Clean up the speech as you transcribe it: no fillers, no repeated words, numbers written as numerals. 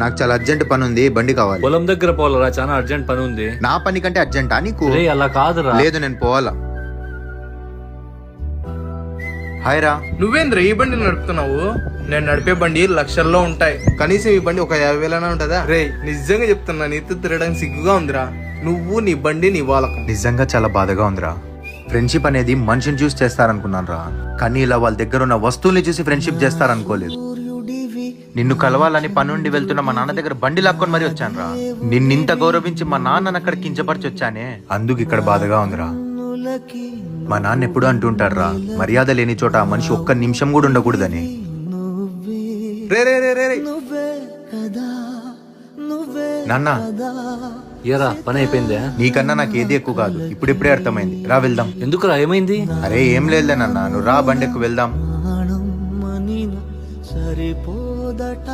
నాకు చాలా అర్జెంట్ పని ఉంది, బండి కావాలి. పొలం దగ్గర పోలరా, చాలా అర్జెంట్ పని ఉంది. నా పని కంటే అర్జెంటా నీకు? రే అలా కాదురా. లేదు, నేను పోవాలా. హాయ్ రా. నువ్వేంద్ర ఈ బండి నడుపుతున్నావు? నేను నడిపే బండి లక్షల్లో ఉంటాయి, కనీసం ఈ బండి ఒక 50,000 ఉంటదా? రే నిజంగా చెప్తున్నా, నీతో తిరగడానికి సిగ్గుగా ఉందిరా. నువ్వు నీ బండి నీ వాలకం. నిజంగా చాలా బాధగా ఉందిరా. ఫ్రెండ్షిప్ అనేది మనిషిని చూసి చేస్తారనుకున్నాను రా, కానీ ఇలా వాళ్ళ దగ్గర ఉన్న వస్తువుల్ని చూసి ఫ్రెండ్షిప్ చేస్తారనుకోలేదు. నిన్ను కలవాలని పనుండి వెళ్తున్న మా నాన్న దగ్గర బండి లాక్కొని మరీ వచ్చాను రా. నిన్నింత గౌరవించి మా నాన్నని అక్కడ కించపరిచి వచ్చానే, అందుకు ఇక్కడ బాధగా ఉందిరా. మా నాన్న ఎప్పుడు అంటుంటారు రా, మర్యాద లేని చోట ఆ మనిషి ఒక్క నిమిషం కూడా ఉండకూడదని. రే రే రే రే రే. నాన్న, ఏరా పని అయిపోయిందే? నీకన్నా నాకు ఏది ఎక్కువ కాదు, ఇప్పుడిప్పుడే అర్థమైంది. రా వెళ్దాం. ఎందుకురా, ఏమైంది? అరే ఏం లేదులే నాన్న, నువ్వు రా, బండి ఎక్కువ వెళ్దాం. సరిపోదట